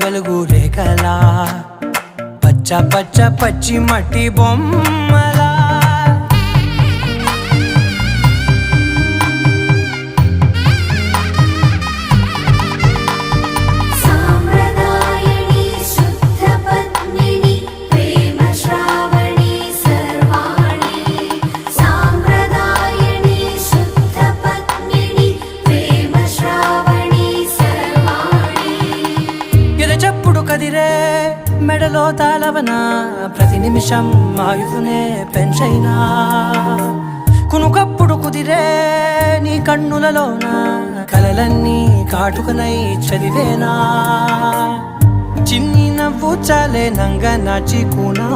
వెలుగు రేఖలా పచ్చ పచ్చ పచ్చి మట్టి బొమ్మలా చెప్పుడు కదిరే మెడలో తాళవన ప్రతి నిమిషం ఆయుధునే పెంచైనా కునుకప్పుడు కుదిరే నీ కన్నులలోన కలలన్నీ కాటుకనై చదివేనా చిన్ని నవ్వు చాలే నంగ నాచి కూనా